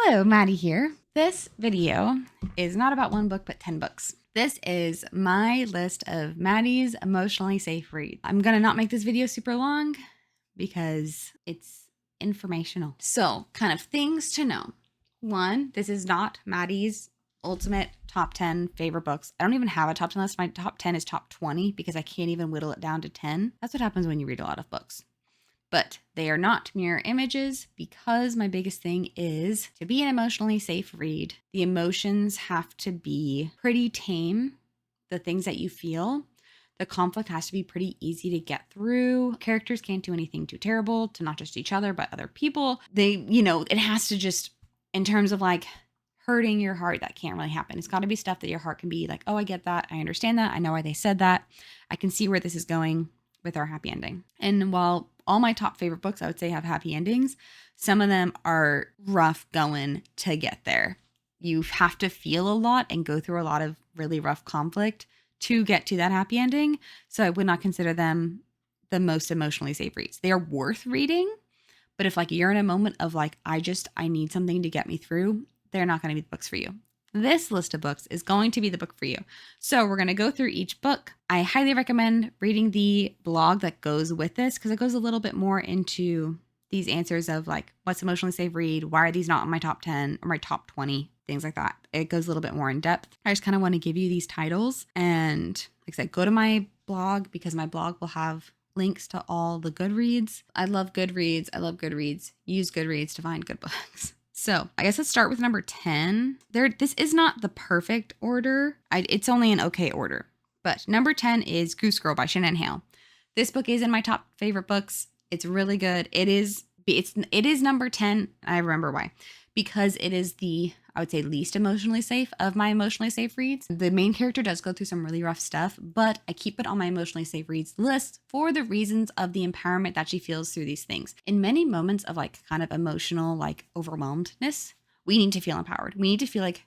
Hello, Maddie here. This video is not about one book, but 10 books. This is my list of Maddie's emotionally safe reads. I'm going to not make this video super long because it's informational. So, kind of things to know. One, this is not Maddie's ultimate top 10 favorite books. I don't even have a top 10 list. My top 10 is top 20 because I can't even whittle it down to 10. That's what happens when you read a lot of books. But they are not mirror images because my biggest thing is to be an emotionally safe read, the emotions have to be pretty tame, the things that you feel. The conflict has to be pretty easy to get through. Characters can't do anything too terrible to not just each other, but other people. It has to just, in terms of like hurting your heart, that can't really happen. It's got to be stuff that your heart can be like, oh, I get that. I understand that. I know why they said that. I can see where this is going with our happy ending. And while all my top favorite books, I would say, have happy endings, some of them are rough going to get there. You have to feel a lot and go through a lot of really rough conflict to get to that happy ending. So I would not consider them the most emotionally safe reads. They are worth reading, but if like you're in a moment of like, I need something to get me through, they're not going to be the books for you. This list of books is going to be the book for you. So we're going to go through each book. I highly recommend reading the blog that goes with this because it goes a little bit more into these answers of like, what's emotionally safe read? Why are these not in my top 10 or my top 20? Things like that. It goes a little bit more in depth. I just kind of want to give you these titles. And like I said, go to my blog because my blog will have links to all the Goodreads. I love Goodreads. Use Goodreads to find good books. So I guess let's start with number 10. This is not the perfect order. It's only an okay order. But number 10 is Goose Girl by Shannon Hale. This book is in my top favorite books. It's really good. It is number 10. I remember why. Because it is I would say, least emotionally safe of my emotionally safe reads. The main character does go through some really rough stuff, but I keep it on my emotionally safe reads list for the reasons of the empowerment that she feels through these things. In many moments of like kind of emotional, like overwhelmedness, we need to feel empowered. We need to feel like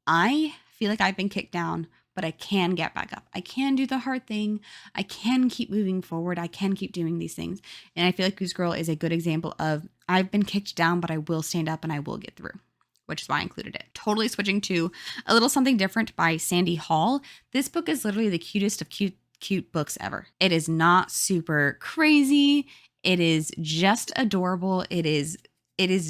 I've been kicked down, but I can get back up. I can do the hard thing. I can keep moving forward. I can keep doing these things. And I feel like Goose Girl is a good example of I've been kicked down, but I will stand up and I will get through, which is why I included it. Totally switching to A Little Something Different by Sandy Hall. This book is literally the cutest of cute books ever. It is not super crazy. It is just adorable. It is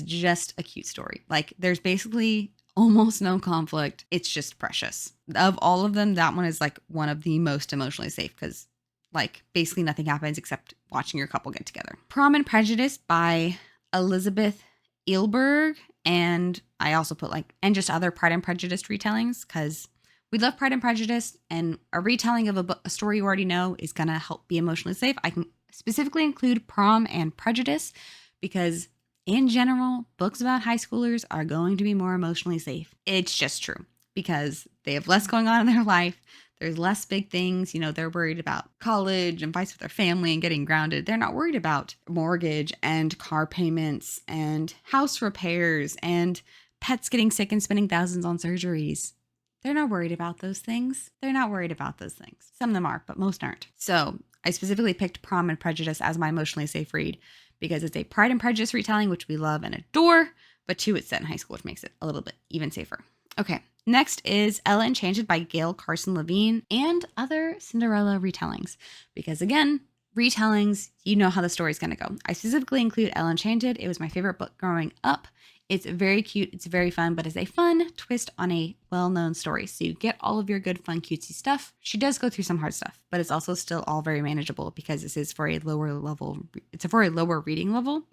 just a cute story. Like there's basically almost no conflict. It's just precious. Of all of them, that one is like one of the most emotionally safe because like basically nothing happens except watching your couple get together. Prom and Prejudice by Elizabeth Edenbrooke. And I also put and just other Pride and Prejudice retellings because we love Pride and Prejudice, and a retelling of a story you already know is going to help be emotionally safe. I can specifically include Prom and Prejudice because in general, books about high schoolers are going to be more emotionally safe. It's just true because they have less going on in their life. There's less big things. They're worried about college and fights with their family and getting grounded. They're not worried about mortgage and car payments and house repairs and pets getting sick and spending thousands on surgeries. They're not worried about those things. Some of them are, but most aren't. So I specifically picked Prom and Prejudice as my emotionally safe read because it's a Pride and Prejudice retelling, which we love and adore, but two, it's set in high school, which makes it a little bit even safer. Okay. Next is Ella Enchanted by Gail Carson Levine and other Cinderella retellings. Because again, retellings, you know how the story's going to go. I specifically include Ella Enchanted. It was my favorite book growing up. It's very cute. It's very fun, but it's a fun twist on a well-known story. So you get all of your good, fun, cutesy stuff. She does go through some hard stuff, but it's also still all very manageable because this is for a lower level. It's for a lower reading level.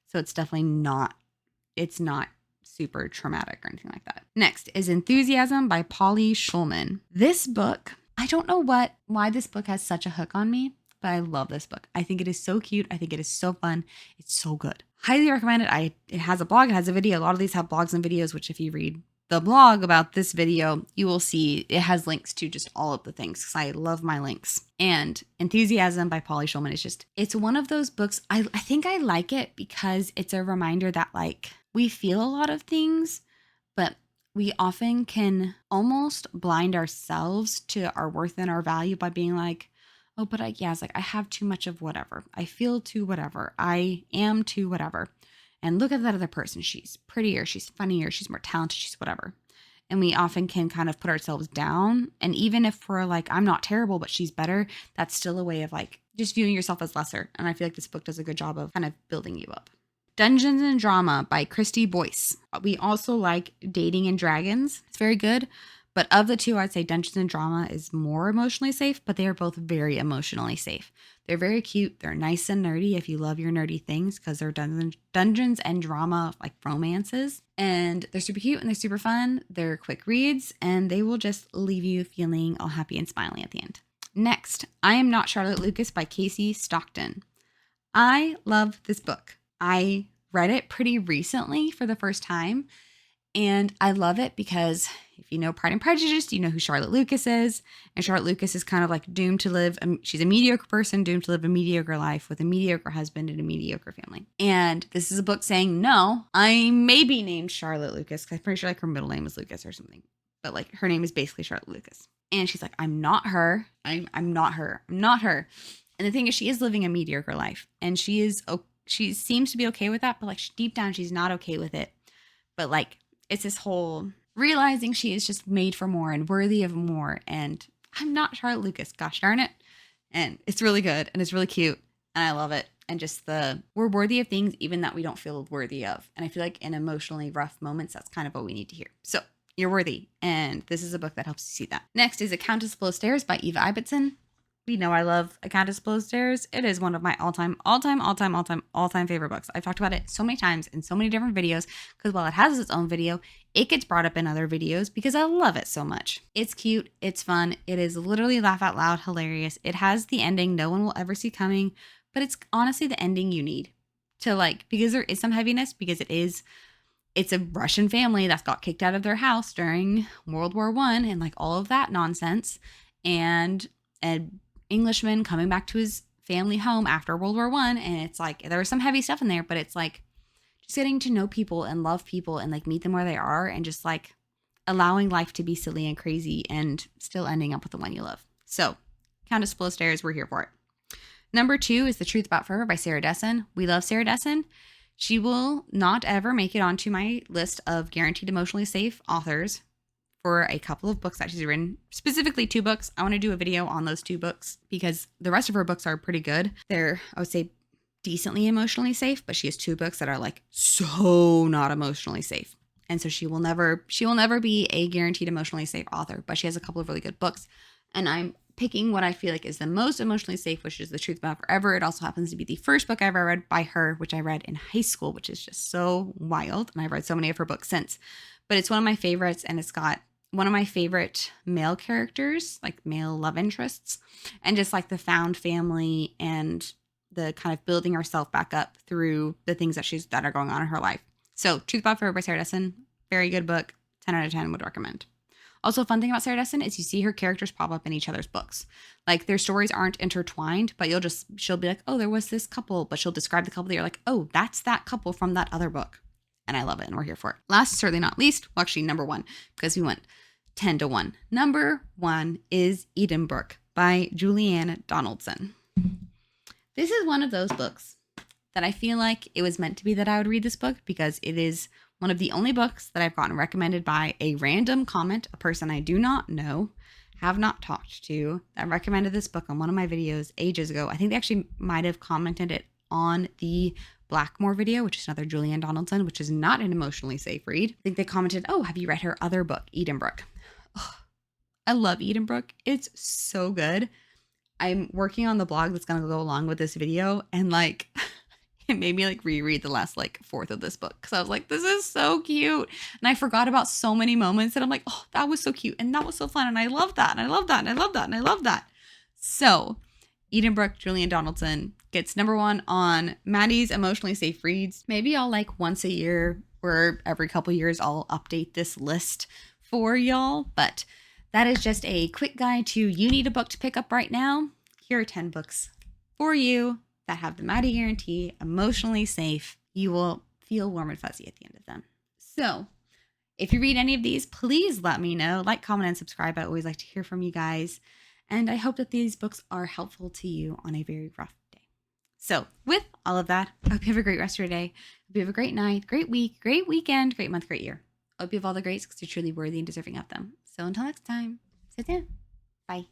So it's definitely not super traumatic or anything like that. Next is Enthusiasm by Polly Schulman. This book, I don't know why this book has such a hook on me, but I love this book. I think it is so cute. I think it is so fun. It's so good. Highly recommend it. It has a blog, it has a video. A lot of these have blogs and videos, which if you read the blog about this video, you will see it has links to just all of the things because I love my links. And Enthusiasm by Polly Schulman is it's one of those books. I think I like it because it's a reminder that like we feel a lot of things, but we often can almost blind ourselves to our worth and our value by being like, oh, but I have too much of whatever. I feel too whatever. I am too whatever. and look at that other person. She's prettier, she's funnier, she's more talented, she's whatever. And we often can kind of put ourselves down. And even if we're like, I'm not terrible, but she's better, that's still a way of like just viewing yourself as lesser. And I feel like this book does a good job of kind of building you up. Dungeons and Drama by Christy Boyce. We also like Dating and Dragons. It's very good. But of the two, I'd say Dungeons and Drama is more emotionally safe, but they are both very emotionally safe. They're very cute. They're nice and nerdy if you love your nerdy things, because they're dungeons and drama, like romances. And they're super cute and they're super fun. They're quick reads and they will just leave you feeling all happy and smiling at the end. Next, I Am Not Charlotte Lucas by Casey Stockton. I love this book. I read it pretty recently for the first time. And I love it because if you know Pride and Prejudice, you know who Charlotte Lucas is. And Charlotte Lucas is kind of like doomed to live. She's a mediocre person doomed to live a mediocre life with a mediocre husband and a mediocre family. And this is a book saying, no, I may be named Charlotte Lucas, because I'm pretty sure like her middle name is Lucas or something. But like her name is basically Charlotte Lucas. And she's like, I'm not her. I'm not her. I'm not her. And the thing is, she is living a mediocre life. And she seems to be okay with that. But like deep down, she's not okay with it. But like, it's this whole realizing she is just made for more and worthy of more. And I'm not Charlotte Lucas, gosh darn it. And it's really good and it's really cute and I love it. And just we're worthy of things even that we don't feel worthy of. And I feel like in emotionally rough moments, that's kind of what we need to hear. So you're worthy. And this is a book that helps you see that. Next is A Countess Below Stairs by Eva Ibbotson. We know I love A Countess Below Stairs. It is one of my all-time favorite books. I've talked about it so many times in so many different videos because while it has its own video, it gets brought up in other videos because I love it so much. It's cute. It's fun. It is literally laugh out loud hilarious. It has the ending no one will ever see coming, but it's honestly the ending you need to like, because there is some heaviness because it's a Russian family that's got kicked out of their house during World War I and like all of that nonsense. And Englishman coming back to his family home after World War I. And it's like, there was some heavy stuff in there, but it's like just getting to know people and love people and like meet them where they are and just like allowing life to be silly and crazy and still ending up with the one you love. So Countess Below Stairs, we're here for it. Number 2 is The Truth About Forever by Sarah Dessen. We love Sarah Dessen. She will not ever make it onto my list of guaranteed emotionally safe authors for a couple of books that she's written, specifically 2 books. I want to do a video on those 2 books because the rest of her books are pretty good. They're, I would say, decently emotionally safe, but she has 2 books that are like so not emotionally safe. And so she will never be a guaranteed emotionally safe author, but she has a couple of really good books. And I'm picking what I feel like is the most emotionally safe, which is The Truth About Forever. It also happens to be the first book I ever read by her, which I read in high school, which is just so wild. And I've read so many of her books since, but it's one of my favorites. And it's got one of my favorite male characters, like male love interests, and just like the found family and the kind of building herself back up through the things that are going on in her life. So Truth About Forever by Sarah Dessen, very good book, 10 out of 10 would recommend. Also, a fun thing about Sarah Dessen is you see her characters pop up in each other's books. Like their stories aren't intertwined, but she'll be like, oh, there was this couple, but she'll describe the couple that you're like, oh, that's that couple from that other book. And I love it and we're here for it. Last, certainly not least, well, actually number 1, because we went 10 to 1. Number 1 is Edenbrooke by Julianne Donaldson. This is one of those books that I feel like it was meant to be that I would read this book because it is one of the only books that I've gotten recommended by a random comment, a person I do not know, have not talked to, that recommended this book on one of my videos ages ago. I think they actually might have commented it on the Blackmore video, which is another Julianne Donaldson, which is not an emotionally safe read. I think they commented, oh, have you read her other book, Edenbrooke? Oh, I love Edenbrooke. It's so good. I'm working on the blog that's going to go along with this video, and like it made me like reread the last like fourth of this book because I was like, this is so cute. And I forgot about so many moments and I'm like, oh, that was so cute. And that was so fun. And I love that. And I love that. And I love that. And I love that. So Edenbrooke, Julianne Donaldson gets number 1 on Maddie's emotionally safe reads. Maybe I'll like once a year or every couple years, I'll update this list for y'all. But that is just a quick guide to you need a book to pick up right now. Here are 10 books for you that have the Maddie guarantee, emotionally safe. You will feel warm and fuzzy at the end of them. So if you read any of these, please let me know. Like, comment, and subscribe. I always like to hear from you guys. And I hope that these books are helpful to you on a very rough day. So with all of that. I hope you have a great rest of your day. Hope you have a great night, great week, great weekend, great month, great year. I hope you have all the greats because you're truly worthy and deserving of them. So until next time, sit down. Bye.